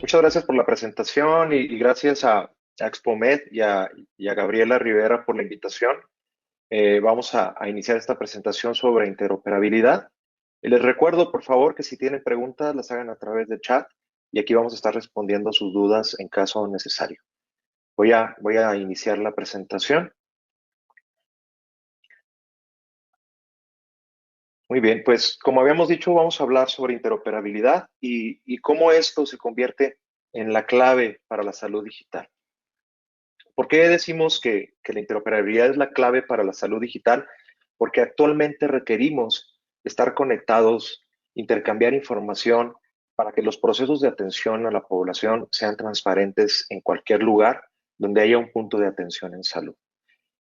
Muchas gracias por la presentación y gracias a Expomed y a Gabriela Rivera por la invitación. Vamos a iniciar esta presentación sobre interoperabilidad. Les recuerdo, por favor, que si tienen preguntas, las hagan a través de chat y aquí vamos a estar respondiendo sus dudas en caso necesario. Voy a iniciar la presentación. Muy bien, pues como habíamos dicho, vamos a hablar sobre interoperabilidad y cómo esto se convierte en la clave para la salud digital. ¿Por qué decimos que la interoperabilidad es la clave para la salud digital? Porque actualmente requerimos estar conectados, intercambiar información para que los procesos de atención a la población sean transparentes en cualquier lugar donde haya un punto de atención en salud.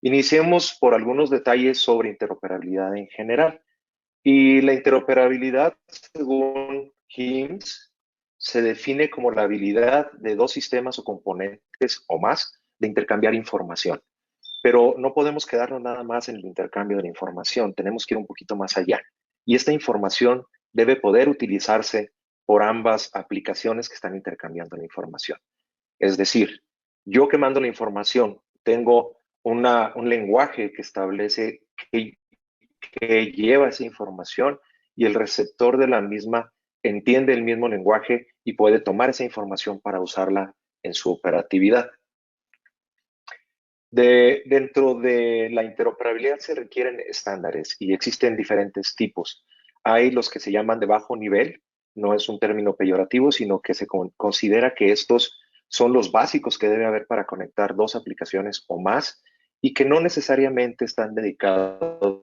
Iniciemos por algunos detalles sobre interoperabilidad en general. Y la interoperabilidad, según HIMSS, se define como la habilidad de dos sistemas o componentes o más de intercambiar información. Pero no podemos quedarnos nada más en el intercambio de la información, tenemos que ir un poquito más allá. Y esta información debe poder utilizarse por ambas aplicaciones que están intercambiando la información. Es decir, yo que mando la información, tengo un lenguaje que establece que lleva esa información y el receptor de la misma entiende el mismo lenguaje y puede tomar esa información para usarla en su operatividad. Dentro de la interoperabilidad se requieren estándares y existen diferentes tipos. Hay los que se llaman de bajo nivel, no es un término peyorativo, sino que se considera que estos son los básicos que debe haber para conectar dos aplicaciones o más y que no necesariamente están dedicados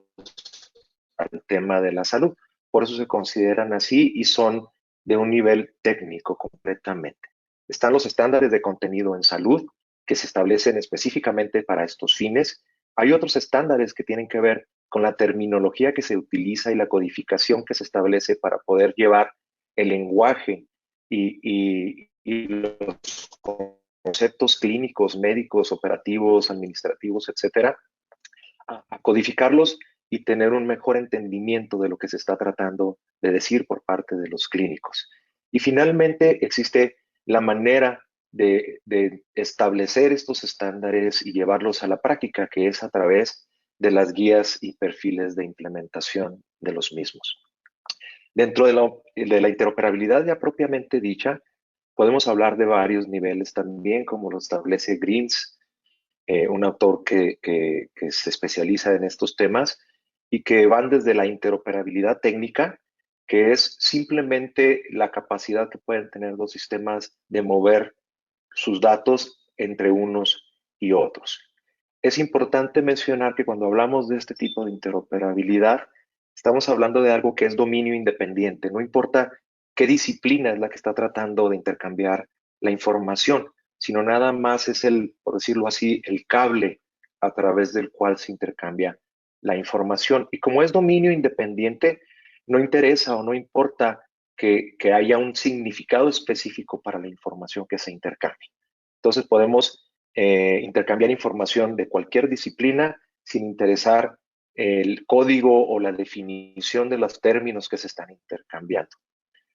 al tema de la salud. Por eso se consideran así y son de un nivel técnico completamente. Están los estándares de contenido en salud que se establecen específicamente para estos fines. Hay otros estándares que tienen que ver con la terminología que se utiliza y la codificación que se establece para poder llevar el lenguaje y los conceptos clínicos, médicos, operativos, administrativos, etcétera, a codificarlos y tener un mejor entendimiento de lo que se está tratando de decir por parte de los clínicos. Y finalmente existe la manera de establecer estos estándares y llevarlos a la práctica, que es a través de las guías y perfiles de implementación de los mismos. Dentro de la interoperabilidad ya propiamente dicha, podemos hablar de varios niveles también, como lo establece Greens, un autor que se especializa en estos temas y que van desde la interoperabilidad técnica, que es simplemente la capacidad que pueden tener dos sistemas de mover sus datos entre unos y otros. Es importante mencionar que cuando hablamos de este tipo de interoperabilidad, estamos hablando de algo que es dominio independiente. No importa qué disciplina es la que está tratando de intercambiar la información, sino nada más es por decirlo así, el cable a través del cual se intercambia la información. Y como es dominio independiente, no interesa o no importa que haya un significado específico para la información que se intercambie. Entonces podemos intercambiar información de cualquier disciplina sin interesar el código o la definición de los términos que se están intercambiando.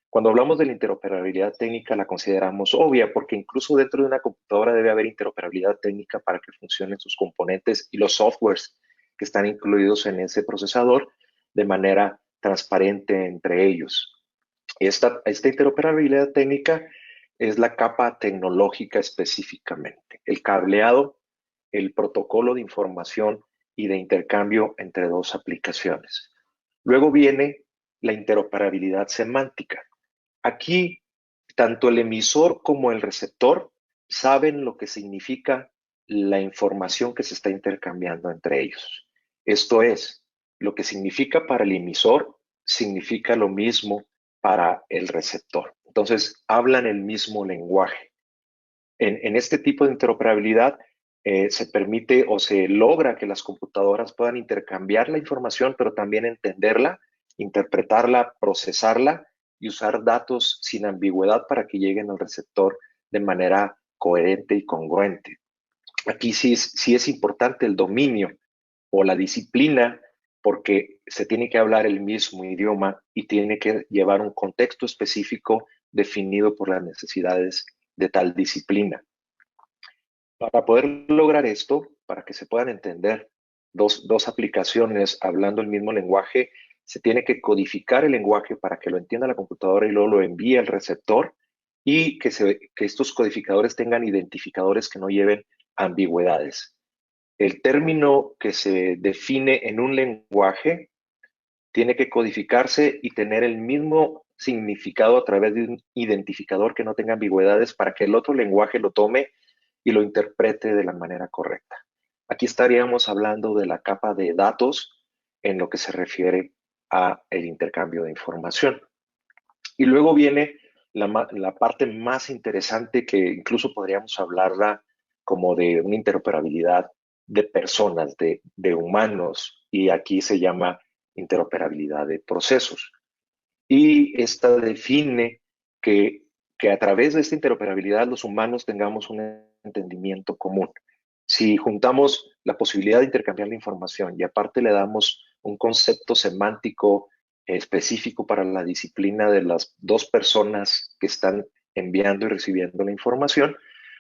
Cuando hablamos de la interoperabilidad técnica la consideramos obvia porque incluso dentro de una computadora debe haber interoperabilidad técnica para que funcionen sus componentes y los softwares que están incluidos en ese procesador de manera transparente entre ellos. Esta interoperabilidad técnica es la capa tecnológica específicamente, el cableado, el protocolo de información y de intercambio entre dos aplicaciones. Luego viene la interoperabilidad semántica. Aquí, tanto el emisor como el receptor saben lo que significa la información que se está intercambiando entre ellos. Esto es, lo que significa para el emisor significa lo mismo para el receptor. Entonces, hablan el mismo lenguaje. En este tipo de interoperabilidad se permite o se logra que las computadoras puedan intercambiar la información, pero también entenderla, interpretarla, procesarla y usar datos sin ambigüedad para que lleguen al receptor de manera coherente y congruente. Aquí sí es importante el dominio o la disciplina porque se tiene que hablar el mismo idioma y tiene que llevar un contexto específico definido por las necesidades de tal disciplina. Para poder lograr esto, para que se puedan entender dos aplicaciones hablando el mismo lenguaje, se tiene que codificar el lenguaje para que lo entienda la computadora y luego lo envíe al receptor y que estos codificadores tengan identificadores que no lleven ambigüedades. El término que se define en un lenguaje tiene que codificarse y tener el mismo significado a través de un identificador que no tenga ambigüedades para que el otro lenguaje lo tome y lo interprete de la manera correcta. Aquí estaríamos hablando de la capa de datos en lo que se refiere a el intercambio de información. Y luego viene la parte más interesante que incluso podríamos hablarla como de una interoperabilidad de personas, de humanos, y aquí se llama interoperabilidad de procesos. Y esta define que, que a través de esta interoperabilidad los humanos tengamos un entendimiento común. Si juntamos la posibilidad de intercambiar la información y aparte le damos un concepto semántico específico para la disciplina de las dos personas que están enviando y recibiendo la información,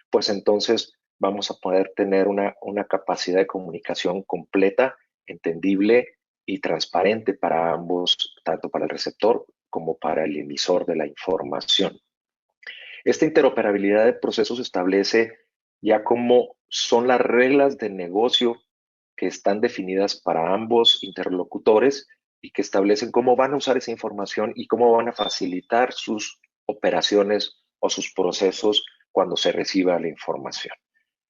pues entonces vamos a poder tener una capacidad de comunicación completa, entendible y transparente para ambos, tanto para el receptor como para el emisor de la información. Esta interoperabilidad de procesos establece ya cómo son las reglas de negocio que están definidas para ambos interlocutores y que establecen cómo van a usar esa información y cómo van a facilitar sus operaciones o sus procesos cuando se reciba la información.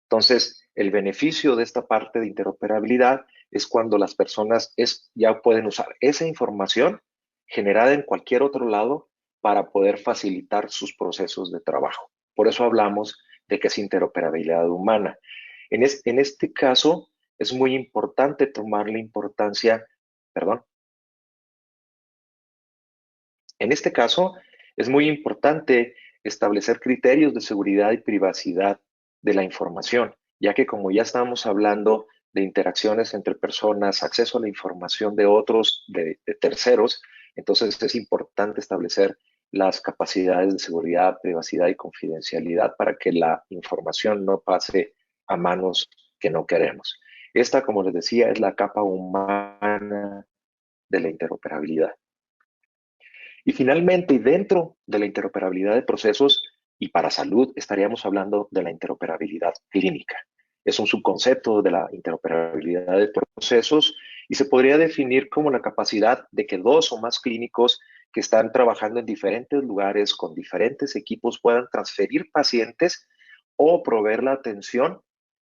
Entonces, el beneficio de esta parte de interoperabilidad es cuando las personas ya pueden usar esa información generada en cualquier otro lado para poder facilitar sus procesos de trabajo. Por eso hablamos de que es interoperabilidad humana. En este caso, es muy importante tomar la importancia, perdón, en este caso, es muy importante establecer criterios de seguridad y privacidad de la información, ya que como ya estamos hablando de interacciones entre personas, acceso a la información de otros, de terceros, entonces es importante establecer las capacidades de seguridad, privacidad y confidencialidad para que la información no pase a manos que no queremos. Esta, como les decía, es la capa humana de la interoperabilidad. Y finalmente, y dentro de la interoperabilidad de procesos y para salud, estaríamos hablando de la interoperabilidad clínica. Es un subconcepto de la interoperabilidad de procesos y se podría definir como la capacidad de que dos o más clínicos que están trabajando en diferentes lugares con diferentes equipos puedan transferir pacientes o proveer la atención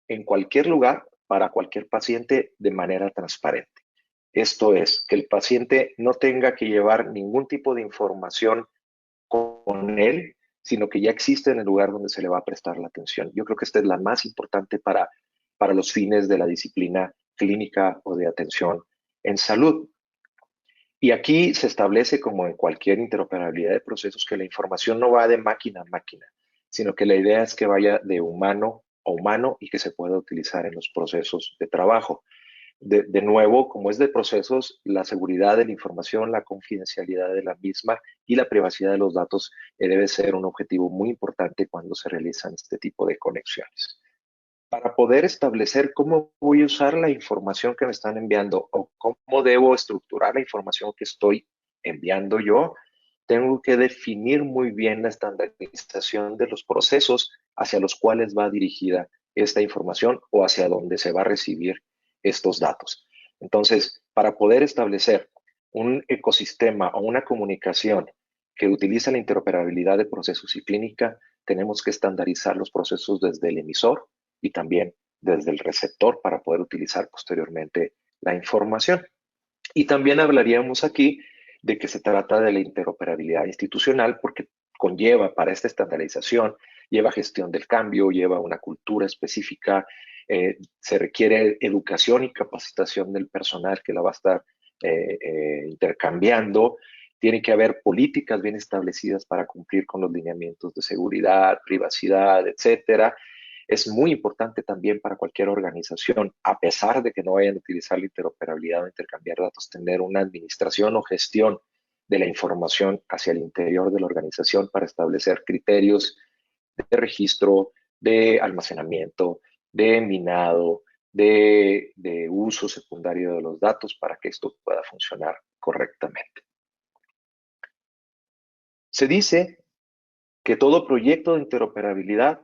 en cualquier lugar para cualquier paciente de manera transparente. Esto es, que el paciente no tenga que llevar ningún tipo de información con él, sino que ya existe en el lugar donde se le va a prestar la atención. Yo creo que esta es la más importante para los fines de la disciplina clínica o de atención en salud. Y aquí se establece, como en cualquier interoperabilidad de procesos, que la información no va de máquina a máquina, sino que la idea es que vaya de humano a humano y que se pueda utilizar en los procesos de trabajo. De nuevo, como es de procesos, la seguridad de la información, la confidencialidad de la misma y la privacidad de los datos debe ser un objetivo muy importante cuando se realizan este tipo de conexiones. Para poder establecer cómo voy a usar la información que me están enviando o cómo debo estructurar la información que estoy enviando yo, tengo que definir muy bien la estandarización de los procesos hacia los cuales va dirigida esta información o hacia dónde se va a recibir estos datos. Entonces, para poder establecer un ecosistema o una comunicación que utiliza la interoperabilidad de procesos y clínica, tenemos que estandarizar los procesos desde el emisor y también desde el receptor para poder utilizar posteriormente la información. Y también hablaríamos aquí de que se trata de la interoperabilidad institucional porque conlleva para esta estandarización, lleva gestión del cambio, lleva una cultura específica, se requiere educación y capacitación del personal que la va a estar intercambiando. Tiene que haber políticas bien establecidas para cumplir con los lineamientos de seguridad, privacidad, etcétera. Es muy importante también para cualquier organización, a pesar de que no vayan a utilizar la interoperabilidad o intercambiar datos, tener una administración o gestión de la información hacia el interior de la organización para establecer criterios de registro, de almacenamiento, de minado, de uso secundario de los datos para que esto pueda funcionar correctamente. Se dice que todo proyecto de interoperabilidad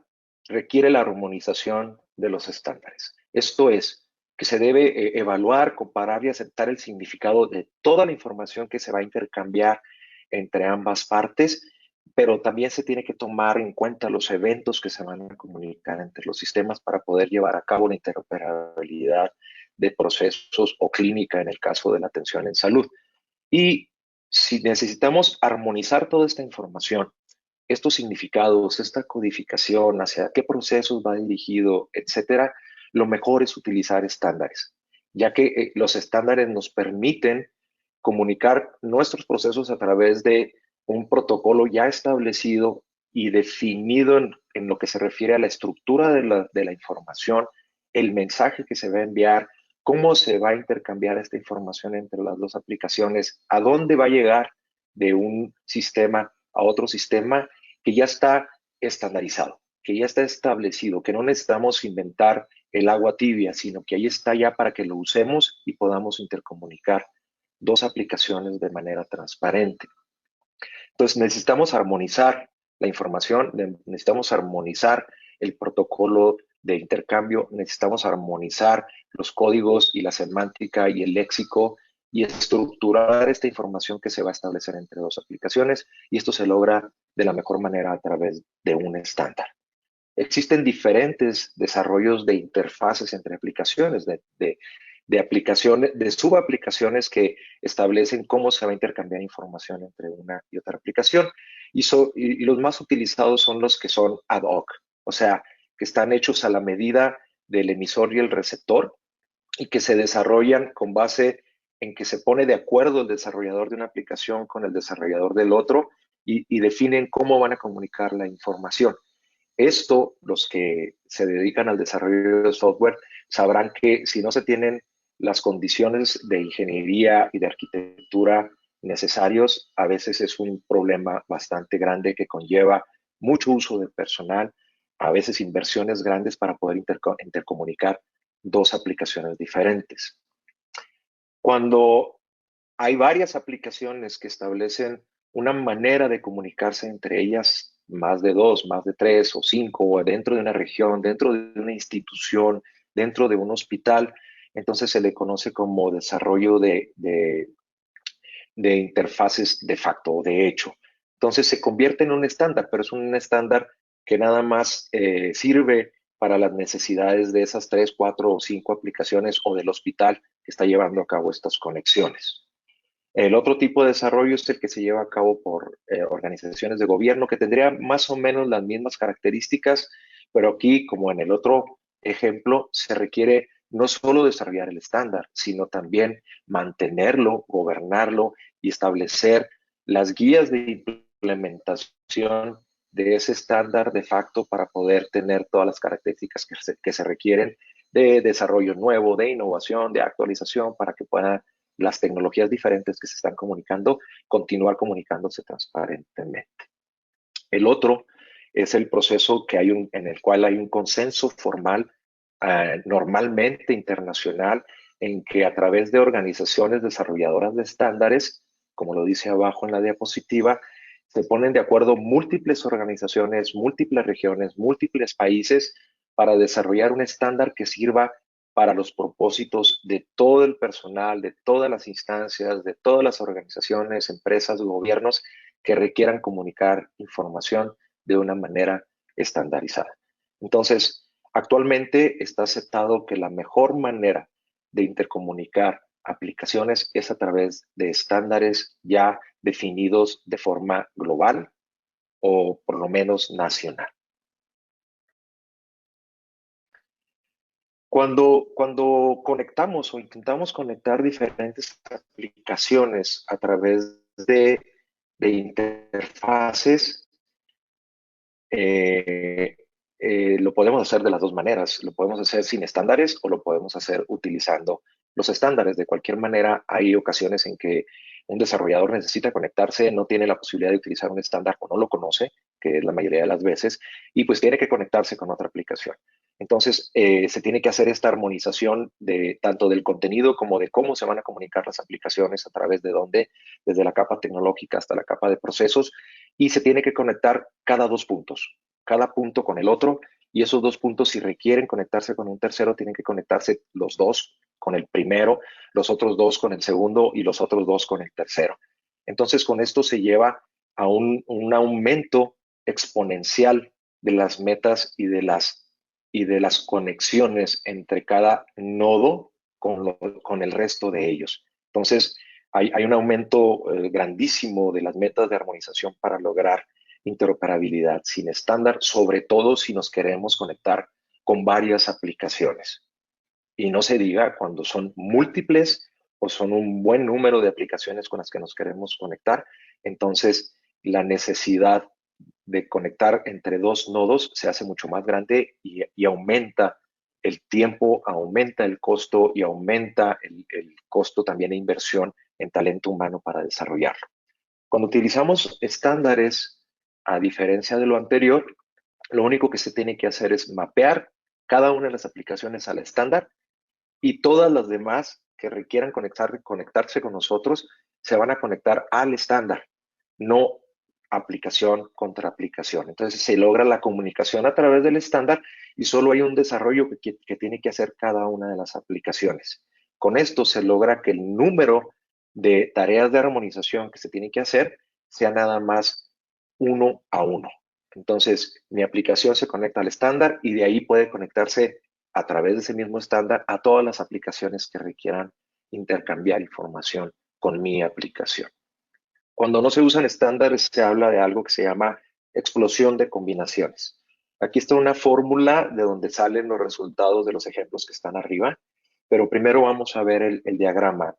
requiere la armonización de los estándares. Esto es, que se debe evaluar, comparar y aceptar el significado de toda la información que se va a intercambiar entre ambas partes, pero también se tiene que tomar en cuenta los eventos que se van a comunicar entre los sistemas para poder llevar a cabo la interoperabilidad de procesos o clínica en el caso de la atención en salud. Y si necesitamos armonizar toda esta información, estos significados, esta codificación, hacia qué procesos va dirigido, etcétera, lo mejor es utilizar estándares, ya que los estándares nos permiten comunicar nuestros procesos a través de un protocolo ya establecido y definido en lo que se refiere a la estructura de la información, el mensaje que se va a enviar, cómo se va a intercambiar esta información entre las dos aplicaciones, a dónde va a llegar de un sistema a otro sistema que ya está estandarizado, que ya está establecido, que no necesitamos inventar el agua tibia, sino que ahí está ya para que lo usemos y podamos intercomunicar dos aplicaciones de manera transparente. Entonces necesitamos armonizar la información, necesitamos armonizar el protocolo de intercambio, necesitamos armonizar los códigos y la semántica y el léxico y estructurar esta información que se va a establecer entre dos aplicaciones, y esto se logra de la mejor manera a través de un estándar. Existen diferentes desarrollos de interfaces entre aplicaciones, de aplicaciones, de subaplicaciones que establecen cómo se va a intercambiar información entre una y otra aplicación. Y los más utilizados son los que son ad hoc, o sea, que están hechos a la medida del emisor y el receptor y que se desarrollan con base en que se pone de acuerdo el desarrollador de una aplicación con el desarrollador del otro y definen cómo van a comunicar la información. Esto, los que se dedican al desarrollo de software sabrán que si no se tienen las condiciones de ingeniería y de arquitectura necesarios, a veces es un problema bastante grande que conlleva mucho uso de personal, a veces inversiones grandes para poder intercomunicar dos aplicaciones diferentes. Cuando hay varias aplicaciones que establecen una manera de comunicarse entre ellas, más de dos, más de tres o cinco, o dentro de una región, dentro de una institución, dentro de un hospital, entonces se le conoce como desarrollo de interfaces de facto o de hecho. Entonces se convierte en un estándar, pero es un estándar que nada más sirve para las necesidades de esas tres, cuatro o cinco aplicaciones o del hospital que está llevando a cabo estas conexiones. El otro tipo de desarrollo es el que se lleva a cabo por organizaciones de gobierno que tendría más o menos las mismas características, pero aquí, como en el otro ejemplo, se requiere no solo desarrollar el estándar, sino también mantenerlo, gobernarlo y establecer las guías de implementación de ese estándar de facto para poder tener todas las características que se requieren de desarrollo nuevo, de innovación, de actualización, para que puedan las tecnologías diferentes que se están comunicando, continuar comunicándose transparentemente. El otro es el proceso en el cual hay un consenso formal, normalmente internacional, en que a través de organizaciones desarrolladoras de estándares, como lo dice abajo en la diapositiva, se ponen de acuerdo múltiples organizaciones, múltiples regiones, múltiples países para desarrollar un estándar que sirva para los propósitos de todo el personal, de todas las instancias, de todas las organizaciones, empresas, gobiernos que requieran comunicar información de una manera estandarizada. Entonces, actualmente está aceptado que la mejor manera de intercomunicar aplicaciones es a través de estándares ya definidos de forma global, o por lo menos nacional. Cuando conectamos o intentamos conectar diferentes aplicaciones a través de interfaces, eh, lo podemos hacer de las dos maneras. Lo podemos hacer sin estándares o lo podemos hacer utilizando los estándares. De cualquier manera, hay ocasiones en que un desarrollador necesita conectarse, no tiene la posibilidad de utilizar un estándar o no lo conoce, que es la mayoría de las veces, y pues tiene que conectarse con otra aplicación. Entonces, se tiene que hacer esta armonización de tanto del contenido como de cómo se van a comunicar las aplicaciones, a través de dónde, desde la capa tecnológica hasta la capa de procesos, y se tiene que conectar cada dos puntos, cada punto con el otro, y esos dos puntos, si requieren conectarse con un tercero, tienen que conectarse los dos con el primero, los otros dos con el segundo y los otros dos con el tercero. Entonces, con esto se lleva a un aumento exponencial de las metas y de las conexiones entre cada nodo con el resto de ellos. Entonces, hay un aumento grandísimo de las metas de armonización para lograr interoperabilidad sin estándar, sobre todo si nos queremos conectar con varias aplicaciones. Y no se diga cuando son múltiples o son un buen número de aplicaciones con las que nos queremos conectar, entonces la necesidad de conectar entre dos nodos se hace mucho más grande y aumenta el tiempo, aumenta el costo y aumenta el costo también de inversión en talento humano para desarrollarlo. Cuando utilizamos estándares, a diferencia de lo anterior, lo único que se tiene que hacer es mapear cada una de las aplicaciones al estándar, y todas las demás que requieran conectarse con nosotros se van a conectar al estándar, no aplicación contra aplicación. Entonces se logra la comunicación a través del estándar y solo hay un desarrollo que tiene que hacer cada una de las aplicaciones. Con esto se logra que el número de tareas de armonización que se tiene que hacer sea nada más uno a uno. Entonces, mi aplicación se conecta al estándar y de ahí puede conectarse a través de ese mismo estándar a todas las aplicaciones que requieran intercambiar información con mi aplicación. Cuando no se usan estándares, se habla de algo que se llama explosión de combinaciones. Aquí está una fórmula de donde salen los resultados de los ejemplos que están arriba, pero primero vamos a ver el diagrama.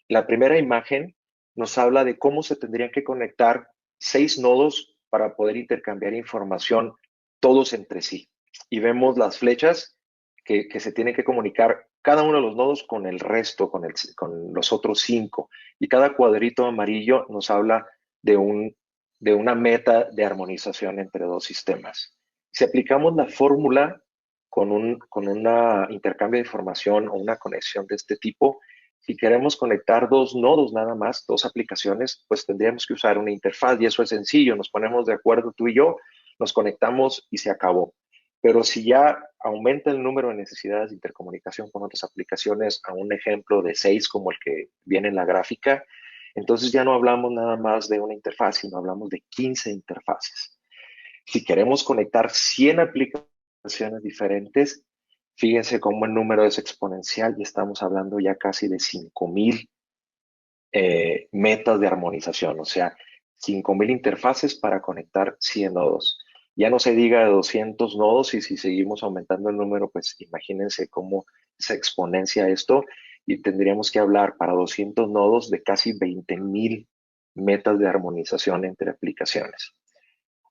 La primera imagen nos habla de cómo se tendrían que conectar 6 nodos para poder intercambiar información todos entre sí. Y vemos las flechas que se tienen que comunicar cada uno de los nodos con el resto, con los otros 5. Y cada cuadrito amarillo nos habla de una meta de armonización entre dos sistemas. Si aplicamos la fórmula con un intercambio de información o una conexión de este tipo, si queremos conectar dos nodos nada más, dos aplicaciones, pues tendríamos que usar una interfaz y eso es sencillo. Nos ponemos de acuerdo tú y yo, nos conectamos y se acabó. Pero si ya aumenta el número de necesidades de intercomunicación con otras aplicaciones a un ejemplo de 6 como el que viene en la gráfica, entonces ya no hablamos nada más de una interfaz, sino hablamos de 15 interfaces. Si queremos conectar 100 aplicaciones diferentes, fíjense cómo el número es exponencial y estamos hablando ya casi de 5,000 metas de armonización, o sea, 5,000 interfaces para conectar 100 nodos. Ya no se diga de 200 nodos y si seguimos aumentando el número, pues imagínense cómo se exponencia esto y tendríamos que hablar para 200 nodos de casi 20,000 metas de armonización entre aplicaciones.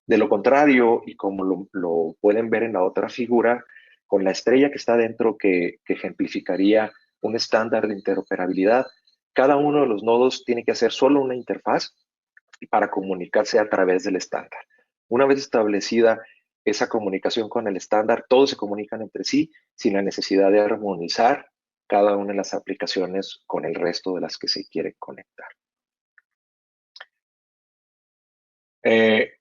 De lo contrario, y como lo pueden ver en la otra figura, con la estrella que está dentro que ejemplificaría un estándar de interoperabilidad, cada uno de los nodos tiene que hacer solo una interfaz para comunicarse a través del estándar. Una vez establecida esa comunicación con el estándar, todos se comunican entre sí sin la necesidad de armonizar cada una de las aplicaciones con el resto de las que se quiere conectar. Eh,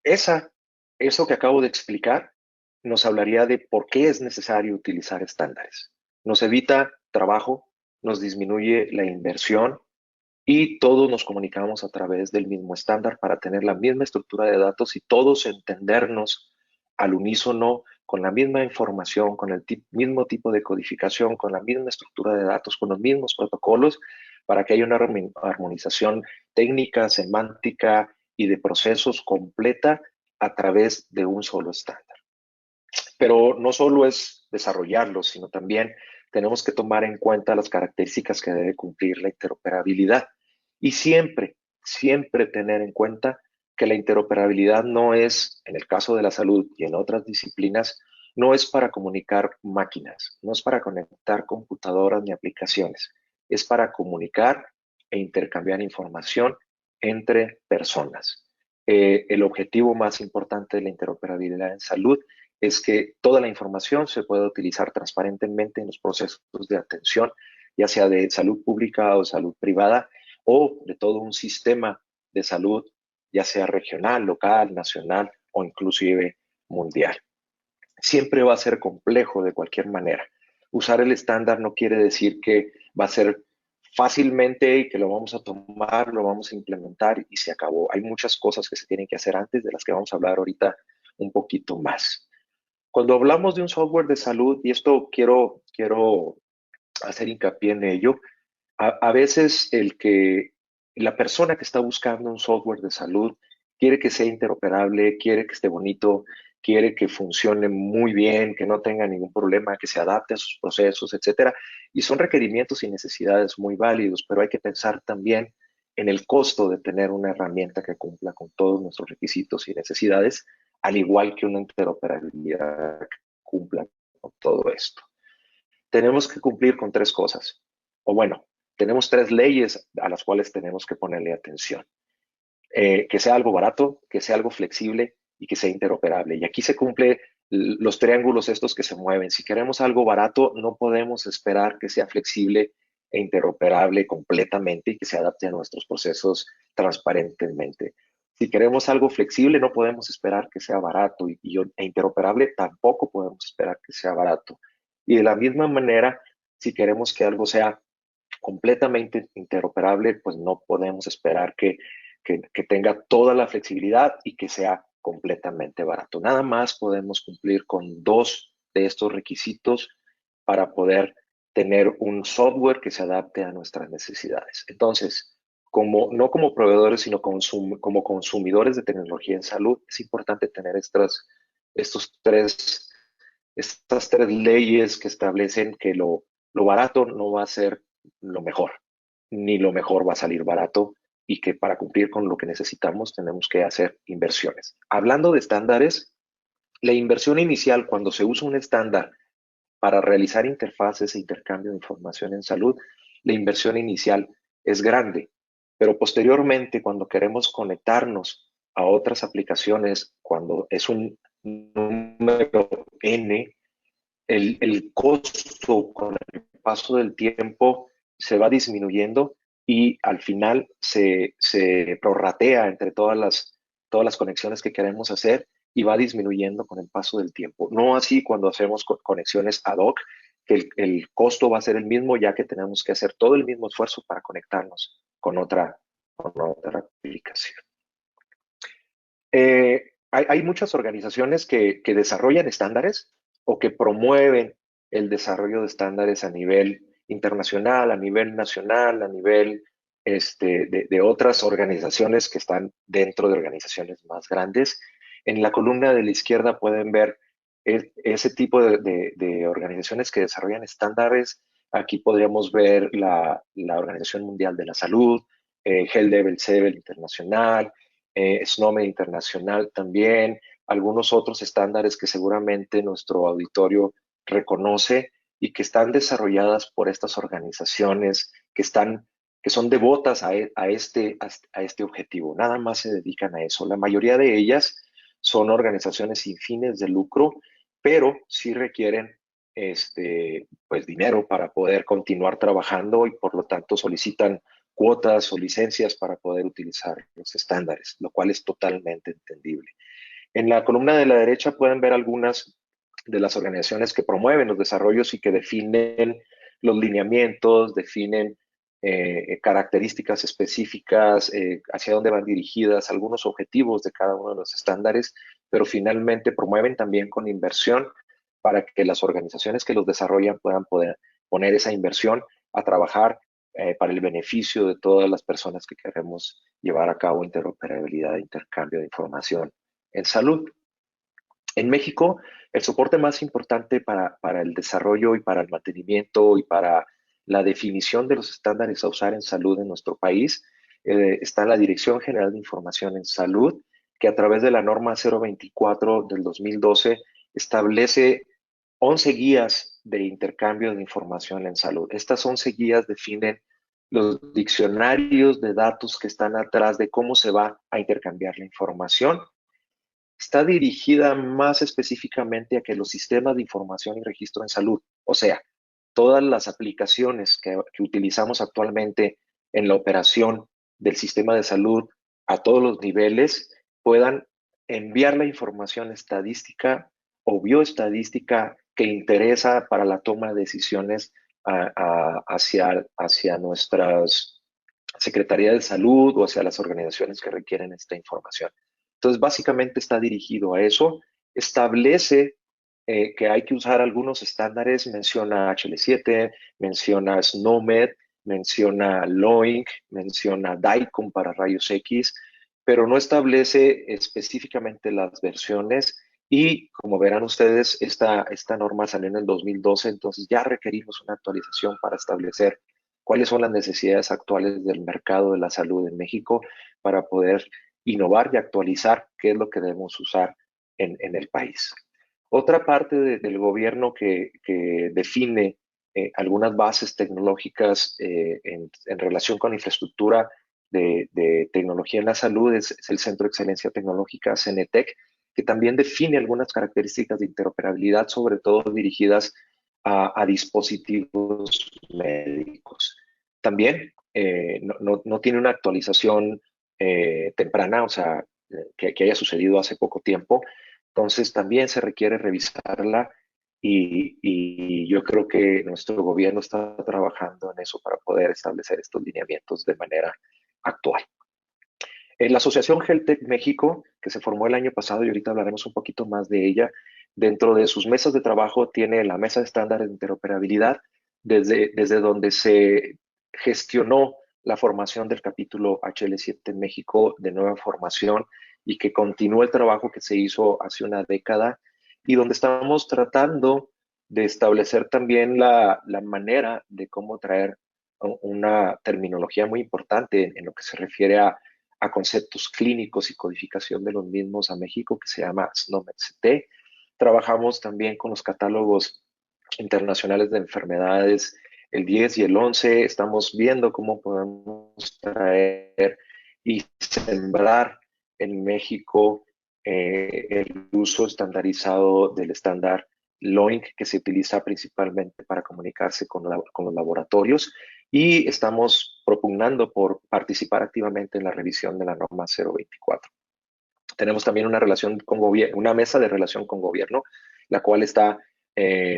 Eso que acabo de explicar nos hablaría de por qué es necesario utilizar estándares. Nos evita trabajo, nos disminuye la inversión y todos nos comunicamos a través del mismo estándar para tener la misma estructura de datos y todos entendernos al unísono con la misma información, con el mismo tipo de codificación, con la misma estructura de datos, con los mismos protocolos para que haya una armonización técnica, semántica y de procesos completa a través de un solo estándar. Pero no solo es desarrollarlo, sino también tenemos que tomar en cuenta las características que debe cumplir la interoperabilidad. Y siempre, siempre tener en cuenta que la interoperabilidad no es, en el caso de la salud y en otras disciplinas, no es para comunicar máquinas, no es para conectar computadoras ni aplicaciones, es para comunicar e intercambiar información entre personas. El objetivo más importante de la interoperabilidad en salud es que toda la información se pueda utilizar transparentemente en los procesos de atención, ya sea de salud pública o salud privada, o de todo un sistema de salud, ya sea regional, local, nacional o inclusive mundial. Siempre va a ser complejo de cualquier manera. Usar el estándar no quiere decir que va a ser fácilmente y que lo vamos a tomar, lo vamos a implementar y se acabó. Hay muchas cosas que se tienen que hacer antes, de las que vamos a hablar ahorita un poquito más. Cuando hablamos de un software de salud, y esto quiero hacer hincapié en ello, a veces la persona que está buscando un software de salud quiere que sea interoperable, quiere que esté bonito, quiere que funcione muy bien, que no tenga ningún problema, que se adapte a sus procesos, etcétera. Y son requerimientos y necesidades muy válidos, pero hay que pensar también en el costo de tener una herramienta que cumpla con todos nuestros requisitos y necesidades, al igual que una interoperabilidad que cumpla con todo esto. Tenemos que cumplir con tres cosas, o bueno, tenemos tres leyes a las cuales tenemos que ponerle atención. Que sea algo barato, que sea algo flexible y que sea interoperable. Y aquí se cumple los triángulos estos que se mueven. Si queremos algo barato, no podemos esperar que sea flexible e interoperable completamente y que se adapte a nuestros procesos transparentemente. Si queremos algo flexible, no podemos esperar que sea barato e interoperable, tampoco podemos esperar que sea barato. Y de la misma manera, si queremos que algo sea completamente interoperable, pues no podemos esperar que tenga toda la flexibilidad y que sea completamente barato. Nada más podemos cumplir con dos de estos requisitos para poder tener un software que se adapte a nuestras necesidades. Entonces, no como proveedores, sino como consumidores de tecnología en salud, es importante tener estos tres, estas tres leyes que establecen que lo barato no va a ser lo mejor, ni lo mejor va a salir barato y que para cumplir con lo que necesitamos tenemos que hacer inversiones. Hablando de estándares, la inversión inicial cuando se usa un estándar para realizar interfaces e intercambio de información en salud, la inversión inicial es grande, pero posteriormente cuando queremos conectarnos a otras aplicaciones, cuando es un número N, el costo con el paso del tiempo se va disminuyendo y al final se prorratea entre todas las conexiones que queremos hacer y va disminuyendo con el paso del tiempo. No así cuando hacemos conexiones ad hoc, que el costo va a ser el mismo ya que tenemos que hacer todo el mismo esfuerzo para conectarnos con otra aplicación. Hay muchas organizaciones que desarrollan estándares o que promueven el desarrollo de estándares a nivel internacional, a nivel nacional, a nivel de otras organizaciones que están dentro de organizaciones más grandes. En la columna de la izquierda pueden ver ese tipo de organizaciones que desarrollan estándares. Aquí podríamos ver la Organización Mundial de la Salud, Health Level 7 Internacional, SNOMED Internacional también, algunos otros estándares que seguramente nuestro auditorio reconoce y que están desarrolladas por estas organizaciones que son devotas a este objetivo. Nada más se dedican a eso. La mayoría de ellas son organizaciones sin fines de lucro, pero sí requieren pues dinero para poder continuar trabajando y por lo tanto solicitan cuotas o licencias para poder utilizar los estándares, lo cual es totalmente entendible. En la columna de la derecha pueden ver algunas de las organizaciones que promueven los desarrollos y que definen los lineamientos, definen características específicas, hacia dónde van dirigidas, algunos objetivos de cada uno de los estándares, pero finalmente promueven también con inversión para que las organizaciones que los desarrollan puedan poder poner esa inversión a trabajar para el beneficio de todas las personas que queremos llevar a cabo interoperabilidad e intercambio de información en salud. En México, el soporte más importante para el desarrollo y para el mantenimiento y para la definición de los estándares a usar en salud en nuestro país está la Dirección General de Información en Salud, que a través de la norma 024 del 2012 establece 11 guías de intercambio de información en salud. Estas 11 guías definen los diccionarios de datos que están atrás de cómo se va a intercambiar la información. Está dirigida más específicamente a que los sistemas de información y registro en salud, o sea, todas las aplicaciones que utilizamos actualmente en la operación del sistema de salud a todos los niveles, puedan enviar la información estadística o bioestadística que interesa para la toma de decisiones hacia nuestras Secretaría de Salud o hacia las organizaciones que requieren esta información. Entonces, básicamente está dirigido a eso. Establece que hay que usar algunos estándares, menciona HL7, menciona SNOMED, menciona LOINC, menciona DICOM para rayos X, pero no establece específicamente las versiones y como verán ustedes, esta norma salió en el 2012, entonces ya requerimos una actualización para establecer cuáles son las necesidades actuales del mercado de la salud en México para poder innovar y actualizar qué es lo que debemos usar en el país. Otra parte del gobierno que define algunas bases tecnológicas en relación con infraestructura de tecnología en la salud es el Centro de Excelencia Tecnológica, CENETEC, que también define algunas características de interoperabilidad, sobre todo dirigidas a dispositivos médicos. También no tiene una actualización temprana, o sea, que haya sucedido hace poco tiempo. Entonces también se requiere revisarla y yo creo que nuestro gobierno está trabajando en eso para poder establecer estos lineamientos de manera actual. La Asociación HealthTech México, que se formó el año pasado y ahorita hablaremos un poquito más de ella, dentro de sus mesas de trabajo tiene la mesa de estándares de interoperabilidad, desde donde se gestionó la formación del capítulo HL7 en México de nueva formación y que continúa el trabajo que se hizo hace una década y donde estamos tratando de establecer también la manera de cómo traer una terminología muy importante en lo que se refiere a conceptos clínicos y codificación de los mismos a México, que se llama SNOMED-CT. Trabajamos también con los catálogos internacionales de enfermedades, el 10 y el 11. Estamos viendo cómo podemos traer y sembrar en México el uso estandarizado del estándar LOINC, que se utiliza principalmente para comunicarse con los laboratorios, y estamos propugnando por participar activamente en la revisión de la norma 024. Tenemos también una mesa de relación con gobierno, la cual está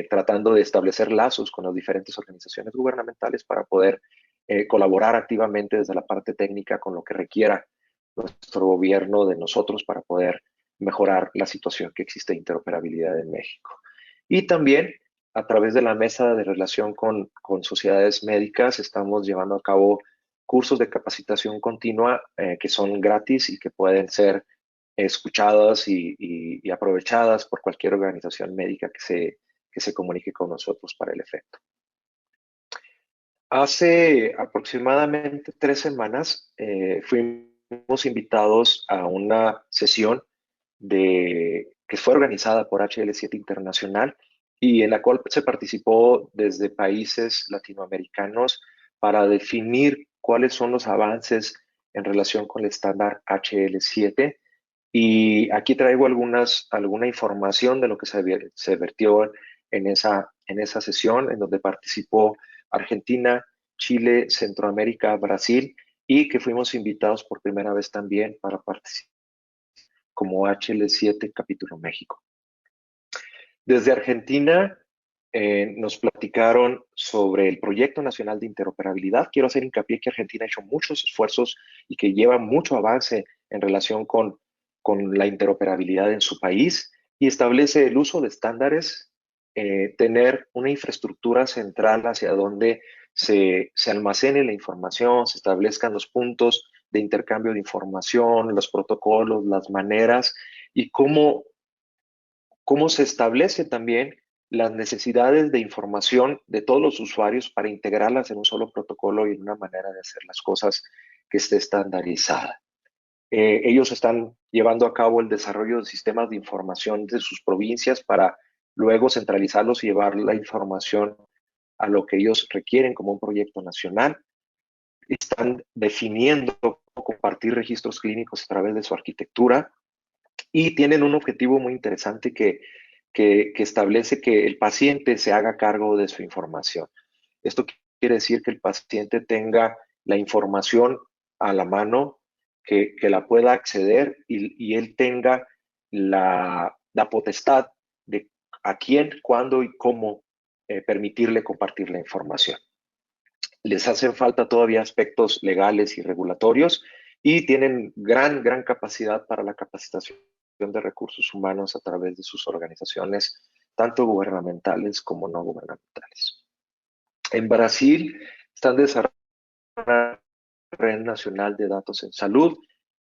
tratando de establecer lazos con las diferentes organizaciones gubernamentales para poder colaborar activamente desde la parte técnica con lo que requiera nuestro gobierno de nosotros para poder mejorar la situación que existe de interoperabilidad en México. Y también a través de la mesa de relación con sociedades médicas estamos llevando a cabo cursos de capacitación continua que son gratis y que pueden ser escuchadas y aprovechadas por cualquier organización médica que se comunique con nosotros para el efecto. Hace aproximadamente 3 semanas fuimos invitados a una sesión que fue organizada por HL7 Internacional y en la cual se participó desde países latinoamericanos para definir cuáles son los avances en relación con el estándar HL7. Y aquí traigo alguna información de lo que se vertió en esa sesión, en donde participó Argentina, Chile, Centroamérica, Brasil, y que fuimos invitados por primera vez también para participar como HL7 Capítulo México. Desde Argentina nos platicaron sobre el Proyecto Nacional de Interoperabilidad. Quiero hacer hincapié que Argentina ha hecho muchos esfuerzos y que lleva mucho avance en relación con la interoperabilidad en su país y establece el uso de estándares, tener una infraestructura central hacia donde se almacene la información, se establezcan los puntos de intercambio de información, los protocolos, las maneras y cómo se establece también las necesidades de información de todos los usuarios para integrarlas en un solo protocolo y en una manera de hacer las cosas que esté estandarizada. Ellos están llevando a cabo el desarrollo de sistemas de información de sus provincias para luego centralizarlos y llevar la información a lo que ellos requieren como un proyecto nacional. Están definiendo compartir registros clínicos a través de su arquitectura y tienen un objetivo muy interesante que establece que el paciente se haga cargo de su información. Esto quiere decir que el paciente tenga la información a la mano, que la pueda acceder y él tenga la potestad de a quién, cuándo y cómo permitirle compartir la información. Les hacen falta todavía aspectos legales y regulatorios y tienen gran capacidad para la capacitación de recursos humanos a través de sus organizaciones, tanto gubernamentales como no gubernamentales. En Brasil están desarrollando una red nacional de datos en salud.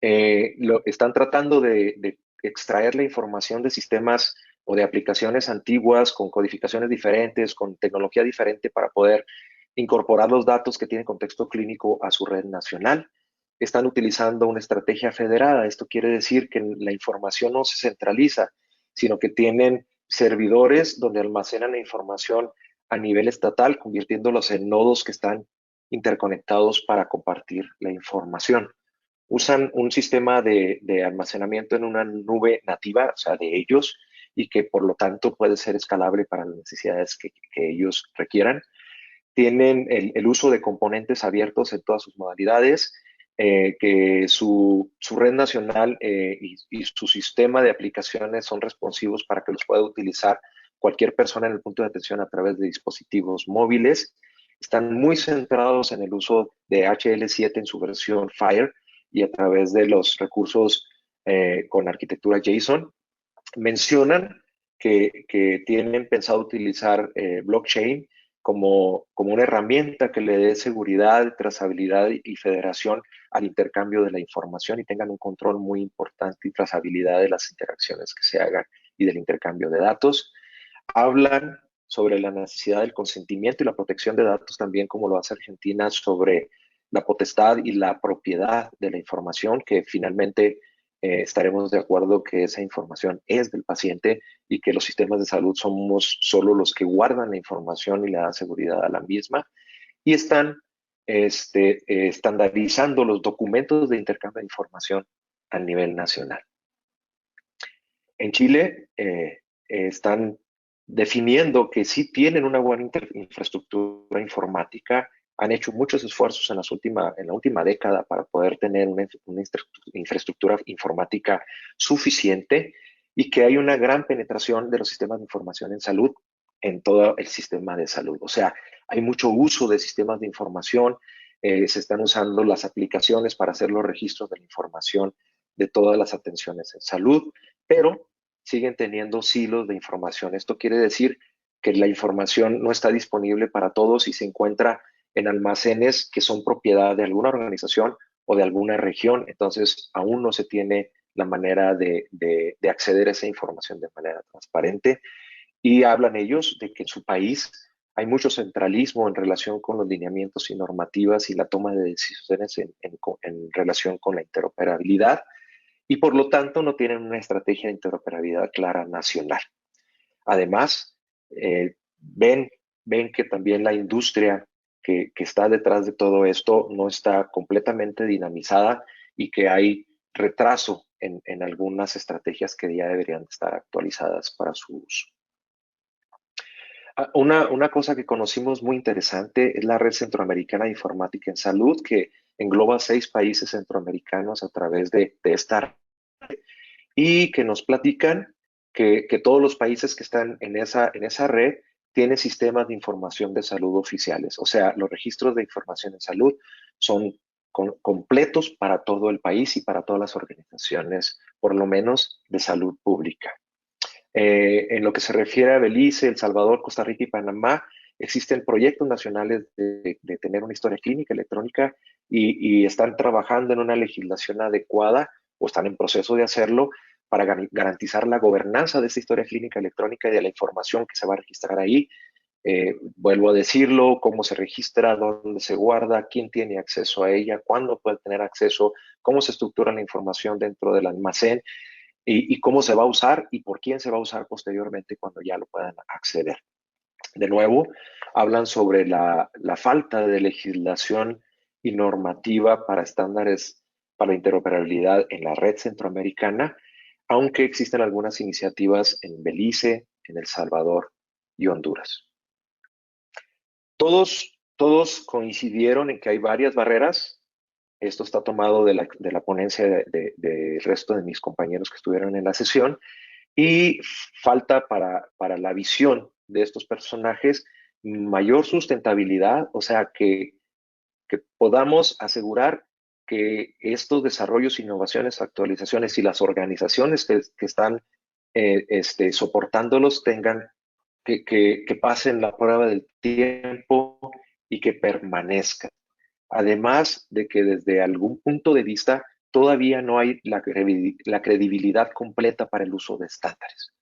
Están tratando de extraer la información de sistemas o de aplicaciones antiguas con codificaciones diferentes, con tecnología diferente para poder incorporar los datos que tienen contexto clínico a su red nacional. Están utilizando una estrategia federada. Esto quiere decir que la información no se centraliza, sino que tienen servidores donde almacenan la información a nivel estatal, convirtiéndolos en nodos que están interconectados para compartir la información. Usan un sistema de almacenamiento en una nube nativa, o sea, de ellos, y que por lo tanto puede ser escalable para las necesidades que ellos requieran. Tienen el uso de componentes abiertos en todas sus modalidades, que su red nacional y su sistema de aplicaciones son responsivos para que los pueda utilizar cualquier persona en el punto de atención a través de dispositivos móviles. Están muy centrados en el uso de HL7 en su versión Fire y a través de los recursos con arquitectura JSON. Mencionan que tienen pensado utilizar blockchain como una herramienta que le dé seguridad, trazabilidad y federación al intercambio de la información y tengan un control muy importante y trazabilidad de las interacciones que se hagan y del intercambio de datos. Hablan sobre la necesidad del consentimiento y la protección de datos también, como lo hace Argentina, sobre la potestad y la propiedad de la información, que finalmente estaremos de acuerdo que esa información es del paciente y que los sistemas de salud somos solo los que guardan la información y le dan seguridad a la misma. Y están estandarizando los documentos de intercambio de información a nivel nacional. En Chile están definiendo que sí tienen una buena infraestructura informática, han hecho muchos esfuerzos en la última década para poder tener una infraestructura informática suficiente y que hay una gran penetración de los sistemas de información en salud en todo el sistema de salud. O sea, hay mucho uso de sistemas de información, se están usando las aplicaciones para hacer los registros de la información de todas las atenciones en salud, pero siguen teniendo silos de información. Esto quiere decir que la información no está disponible para todos y se encuentra en almacenes que son propiedad de alguna organización o de alguna región. Entonces, aún no se tiene la manera de acceder a esa información de manera transparente. Y hablan ellos de que en su país hay mucho centralismo en relación con los lineamientos y normativas y la toma de decisiones en relación con la interoperabilidad y por lo tanto no tienen una estrategia de interoperabilidad clara nacional. Además, ven que también la industria que está detrás de todo esto no está completamente dinamizada y que hay retraso en algunas estrategias que ya deberían estar actualizadas para su uso. Una cosa que conocimos muy interesante es la Red Centroamericana de Informática en Salud, que engloba 6 países centroamericanos a través de esta red y que nos platican que todos los países que están en esa red tienen sistemas de información de salud oficiales. O sea, los registros de información en salud son completos para todo el país y para todas las organizaciones, por lo menos de salud pública. En lo que se refiere a Belice, El Salvador, Costa Rica y Panamá, existen proyectos nacionales de tener una historia clínica electrónica y están trabajando en una legislación adecuada o están en proceso de hacerlo para garantizar la gobernanza de esta historia clínica electrónica y de la información que se va a registrar ahí. Vuelvo a decirlo, cómo se registra, dónde se guarda, quién tiene acceso a ella, cuándo puede tener acceso, cómo se estructura la información dentro del almacén y cómo se va a usar y por quién se va a usar posteriormente cuando ya lo puedan acceder. De nuevo, hablan sobre la falta de legislación y normativa para estándares para la interoperabilidad en la red centroamericana, aunque existen algunas iniciativas en Belice, en El Salvador y Honduras. Todos coincidieron en que hay varias barreras. Esto está tomado de la ponencia del resto de mis compañeros que estuvieron en la sesión. Y falta para la visión de estos personajes mayor sustentabilidad, o sea, que podamos asegurar que estos desarrollos, innovaciones, actualizaciones y las organizaciones que están soportándolos tengan que pasen la prueba del tiempo y que permanezcan. Además de que desde algún punto de vista todavía no hay la credibilidad completa para el uso de estándares.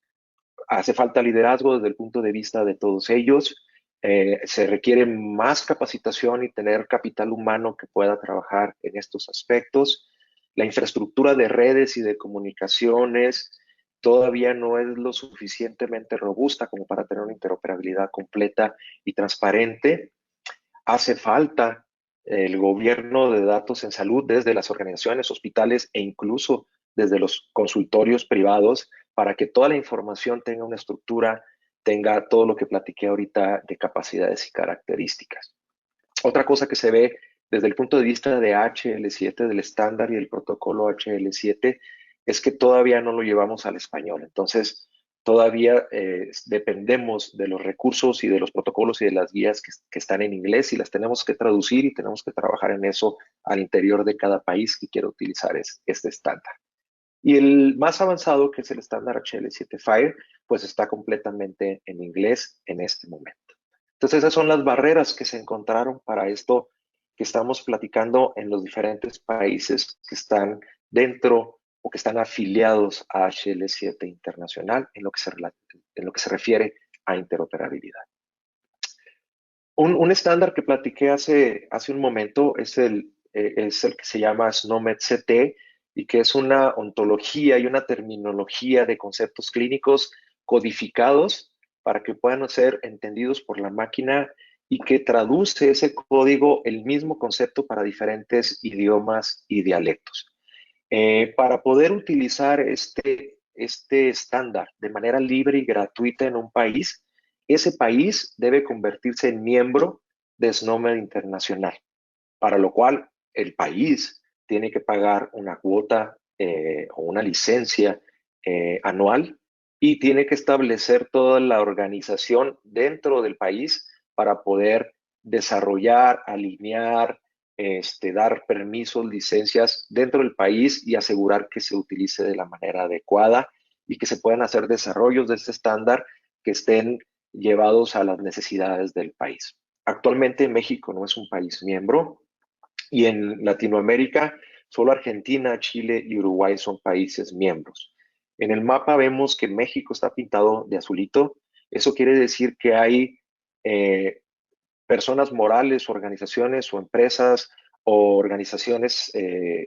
Hace falta liderazgo desde el punto de vista de todos ellos. Se requiere más capacitación y tener capital humano que pueda trabajar en estos aspectos. La infraestructura de redes y de comunicaciones todavía no es lo suficientemente robusta como para tener una interoperabilidad completa y transparente. Hace falta el gobierno de datos en salud desde las organizaciones, hospitales e incluso desde los consultorios privados para que toda la información tenga una estructura, tenga todo lo que platiqué ahorita de capacidades y características. Otra cosa que se ve desde el punto de vista de HL7, del estándar y el protocolo HL7, es que todavía no lo llevamos al español. Entonces, todavía dependemos de los recursos y de los protocolos y de las guías que están en inglés y las tenemos que traducir y tenemos que trabajar en eso al interior de cada país que quiera utilizar este estándar. Y el más avanzado, que es el estándar HL7 FHIR, pues está completamente en inglés en este momento. Entonces, esas son las barreras que se encontraron para esto que estamos platicando en los diferentes países que están dentro o que están afiliados a HL7 Internacional en lo que se refiere a interoperabilidad. Un estándar que platiqué hace un momento es el que se llama SNOMED-CT y que es una ontología y una terminología de conceptos clínicos codificados para que puedan ser entendidos por la máquina y que traduce ese código el mismo concepto para diferentes idiomas y dialectos. Para poder utilizar este estándar de manera libre y gratuita en un país, ese país debe convertirse en miembro de SNOMED Internacional, para lo cual el país tiene que pagar una cuota o una licencia anual y tiene que establecer toda la organización dentro del país para poder desarrollar, alinear, dar permisos, licencias dentro del país y asegurar que se utilice de la manera adecuada y que se puedan hacer desarrollos de este estándar que estén llevados a las necesidades del país. Actualmente México no es un país miembro y en Latinoamérica solo Argentina, Chile y Uruguay son países miembros. En el mapa vemos que México está pintado de azulito. Eso quiere decir que hay personas morales, organizaciones o empresas o organizaciones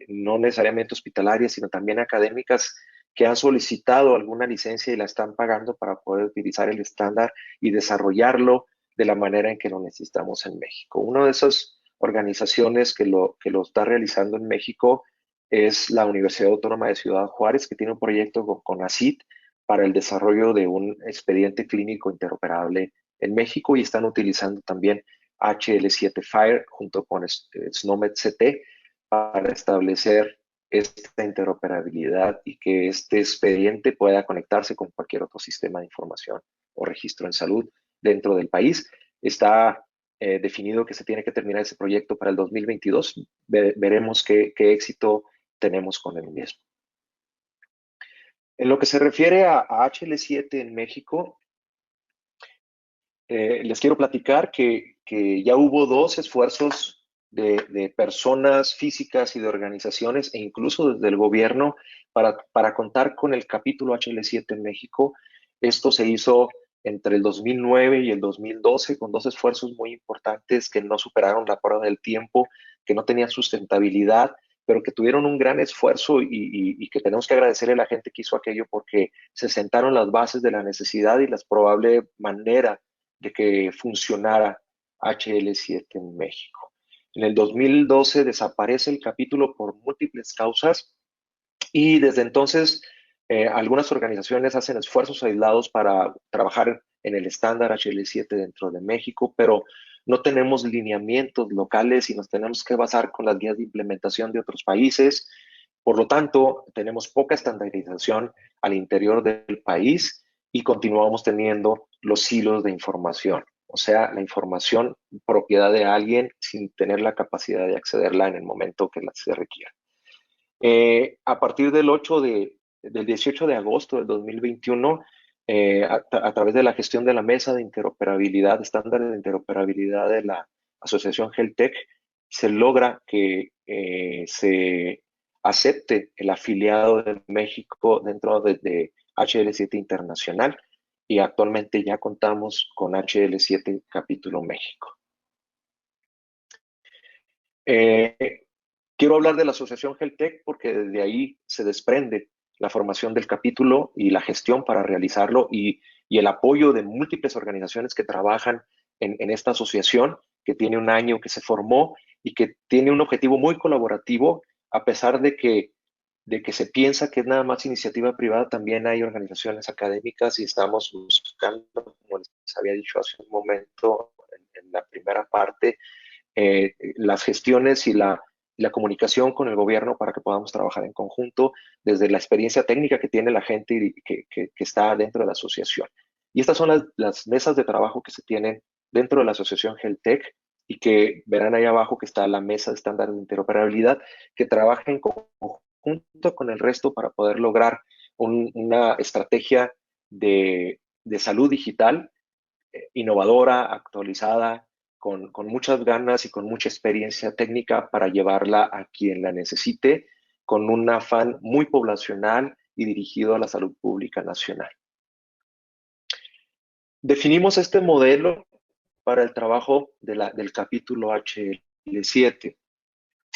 no necesariamente hospitalarias, sino también académicas que han solicitado alguna licencia y la están pagando para poder utilizar el estándar y desarrollarlo de la manera en que lo necesitamos en México. Una de esas organizaciones que lo está realizando en México es la Universidad Autónoma de Ciudad Juárez, que tiene un proyecto con CONACYT para el desarrollo de un expediente clínico interoperable en México y están utilizando también HL7 FHIR junto con SNOMED-CT para establecer esta interoperabilidad y que este expediente pueda conectarse con cualquier otro sistema de información o registro en salud dentro del país. Está definido que se tiene que terminar ese proyecto para el 2022. Veremos qué éxito tenemos con el mismo. En lo que se refiere a HL7 en México, les quiero platicar que ya hubo dos esfuerzos de personas físicas y de organizaciones e incluso desde el gobierno para contar con el capítulo HL7 en México. Esto se hizo entre el 2009 y el 2012 con dos esfuerzos muy importantes que no superaron la prueba del tiempo, que no tenían sustentabilidad, pero que tuvieron un gran esfuerzo y que tenemos que agradecerle a la gente que hizo aquello porque se sentaron las bases de la necesidad y la probable manera de que funcionara HL7 en México. En el 2012 desaparece el capítulo por múltiples causas y desde entonces algunas organizaciones hacen esfuerzos aislados para trabajar en el estándar HL7 dentro de México, pero no tenemos lineamientos locales y nos tenemos que basar con las guías de implementación de otros países. Por lo tanto, tenemos poca estandarización al interior del país y continuamos teniendo los silos de información, o sea, la información propiedad de alguien sin tener la capacidad de accederla en el momento que se requiera. A partir del 18 de agosto del 2021, a través de la gestión de la mesa de interoperabilidad, estándar de interoperabilidad de la Asociación HealthTech, se logra que se acepte el afiliado de México dentro de HL7 Internacional y actualmente ya contamos con HL7 Capítulo México. Quiero hablar de la Asociación HealthTech porque desde ahí se desprende la formación del capítulo y la gestión para realizarlo y el apoyo de múltiples organizaciones que trabajan en esta asociación que tiene un año que se formó y que tiene un objetivo muy colaborativo, a pesar de que se piensa que es nada más iniciativa privada, también hay organizaciones académicas y estamos buscando, como les había dicho hace un momento en la primera parte, las gestiones y la comunicación con el gobierno para que podamos trabajar en conjunto desde la experiencia técnica que tiene la gente y que está dentro de la asociación. Y estas son las mesas de trabajo que se tienen dentro de la asociación HealthTech y que verán ahí abajo que está la mesa de estándar de interoperabilidad que trabaja en conjunto con el resto para poder lograr una estrategia de salud digital innovadora, actualizada, con muchas ganas y con mucha experiencia técnica para llevarla a quien la necesite, con un afán muy poblacional y dirigido a la salud pública nacional. Definimos este modelo para el trabajo del capítulo HL7.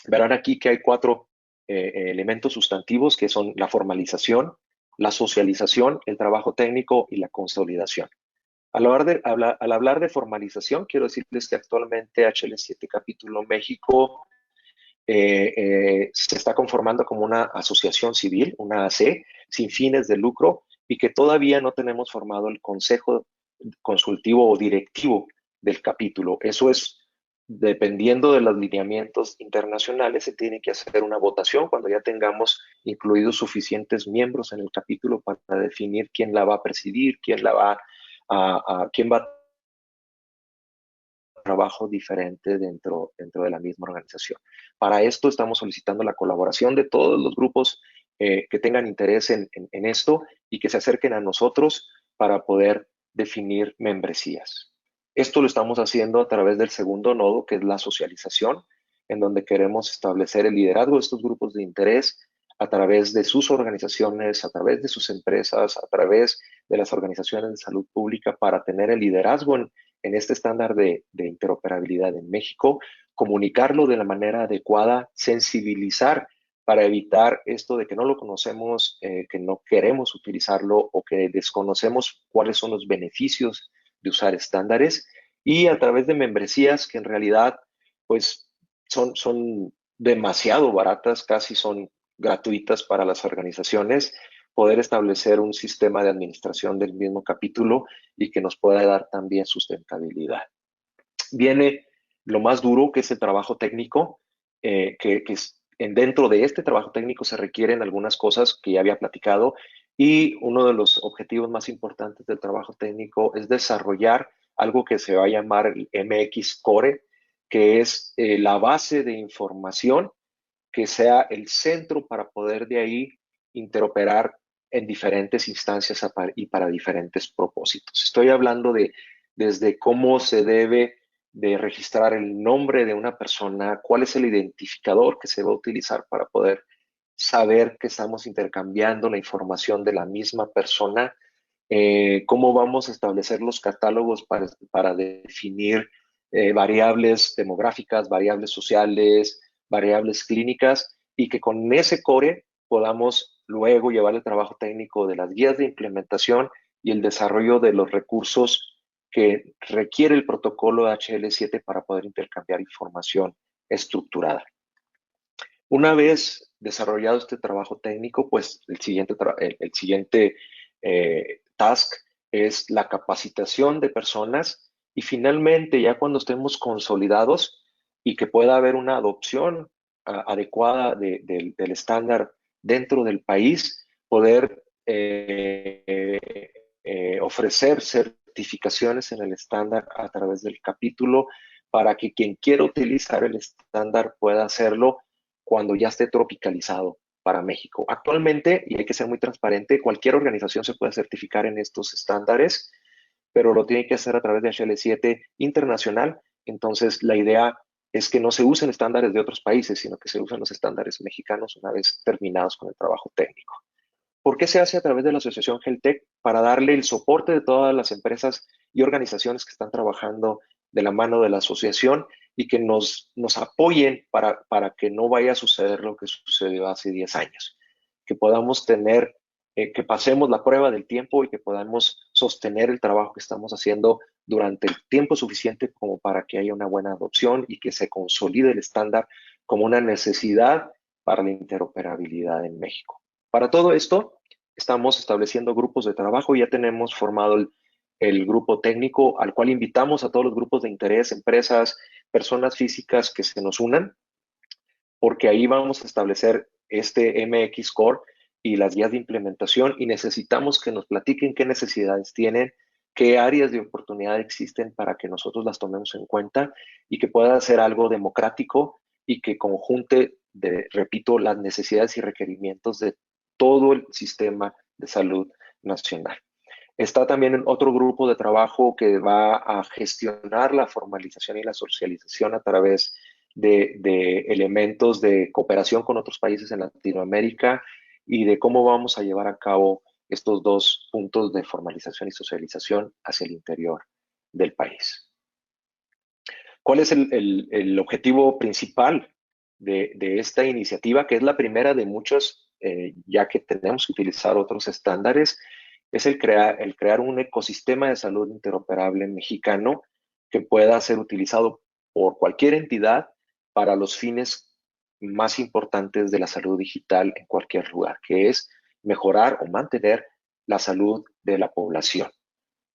Verán aquí que hay cuatro elementos sustantivos que son la formalización, la socialización, el trabajo técnico y la consolidación. Al hablar de formalización, quiero decirles que actualmente HL7 Capítulo México se está conformando como una asociación civil, una AC, sin fines de lucro, y que todavía no tenemos formado el consejo consultivo o directivo del capítulo. Eso es, dependiendo de los lineamientos internacionales, se tiene que hacer una votación cuando ya tengamos incluidos suficientes miembros en el capítulo para definir quién la va a presidir, quién va a trabajo diferente dentro de la misma organización. Para esto estamos solicitando la colaboración de todos los grupos que tengan interés en esto y que se acerquen a nosotros para poder definir membresías. Esto lo estamos haciendo a través del segundo nodo, que es la socialización, en donde queremos establecer el liderazgo de estos grupos de interés a través de sus organizaciones, a través de sus empresas, a través de las organizaciones de salud pública para tener el liderazgo en este estándar de interoperabilidad en México, comunicarlo de la manera adecuada, sensibilizar para evitar esto de que no lo conocemos, que no queremos utilizarlo o que desconocemos cuáles son los beneficios de usar estándares y a través de membresías que en realidad pues son demasiado baratas, casi son gratuitas para las organizaciones, poder establecer un sistema de administración del mismo capítulo y que nos pueda dar también sustentabilidad. Viene lo más duro, que es el trabajo técnico, dentro de este trabajo técnico se requieren algunas cosas que ya había platicado y uno de los objetivos más importantes del trabajo técnico es desarrollar algo que se va a llamar el MX Core, que es la base de información que sea el centro para poder de ahí interoperar en diferentes instancias y para diferentes propósitos. Estoy hablando desde cómo se debe de registrar el nombre de una persona, cuál es el identificador que se va a utilizar para poder saber que estamos intercambiando la información de la misma persona, cómo vamos a establecer los catálogos para definir variables demográficas, variables sociales, variables clínicas, y que con ese core podamos luego llevar el trabajo técnico de las guías de implementación y el desarrollo de los recursos que requiere el protocolo HL7 para poder intercambiar información estructurada. Una vez desarrollado este trabajo técnico, pues el siguiente task es la capacitación de personas, y finalmente ya cuando estemos consolidados y que pueda haber una adopción adecuada del estándar dentro del país, poder ofrecer certificaciones en el estándar a través del capítulo para que quien quiera utilizar el estándar pueda hacerlo cuando ya esté tropicalizado para México. Actualmente, y hay que ser muy transparente, cualquier organización se puede certificar en estos estándares, pero lo tiene que hacer a través de HL7 internacional. Entonces, la idea es que no se usen estándares de otros países, sino que se usen los estándares mexicanos una vez terminados con el trabajo técnico. ¿Por qué se hace a través de la Asociación Geltec? Para darle el soporte de todas las empresas y organizaciones que están trabajando de la mano de la asociación y que nos apoyen para que no vaya a suceder lo que sucedió hace 10 años. Que podamos tener, que pasemos la prueba del tiempo y que podamos sostener el trabajo que estamos haciendo durante el tiempo suficiente como para que haya una buena adopción y que se consolide el estándar como una necesidad para la interoperabilidad en México. Para todo esto, estamos estableciendo grupos de trabajo. Ya tenemos formado el grupo técnico al cual invitamos a todos los grupos de interés, empresas, personas físicas que se nos unan, porque ahí vamos a establecer este MX Core y las guías de implementación, y necesitamos que nos platiquen qué necesidades tienen, qué áreas de oportunidad existen para que nosotros las tomemos en cuenta y que pueda ser algo democrático y que conjunte, repito, las necesidades y requerimientos de todo el sistema de salud nacional. Está también otro grupo de trabajo que va a gestionar la formalización y la socialización a través de elementos de cooperación con otros países en Latinoamérica y de cómo vamos a llevar a cabo estos dos puntos de formalización y socialización hacia el interior del país. ¿Cuál es el objetivo principal de esta iniciativa, que es la primera de muchos, ya que tenemos que utilizar otros estándares? Es el crear un ecosistema de salud interoperable mexicano que pueda ser utilizado por cualquier entidad para los fines más importantes de la salud digital en cualquier lugar, que es mejorar o mantener la salud de la población.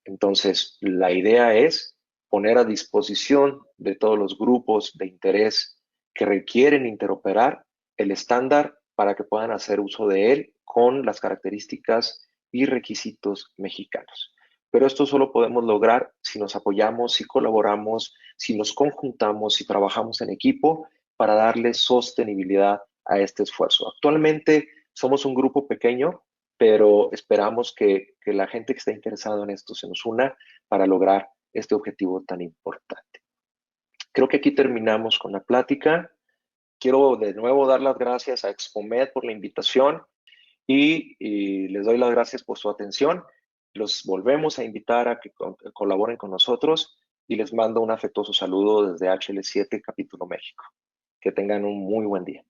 Entonces, la idea es poner a disposición de todos los grupos de interés que requieren interoperar el estándar para que puedan hacer uso de él con las características y requisitos mexicanos. Pero esto solo podemos lograr si nos apoyamos, si colaboramos, si nos conjuntamos, si trabajamos en equipo para darle sostenibilidad a este esfuerzo. Actualmente somos un grupo pequeño, pero esperamos que la gente que está interesada en esto se nos una para lograr este objetivo tan importante. Creo que aquí terminamos con la plática. Quiero de nuevo dar las gracias a Expomed por la invitación y les doy las gracias por su atención. Los volvemos a invitar a que colaboren con nosotros y les mando un afectuoso saludo desde HL7 Capítulo México. Que tengan un muy buen día.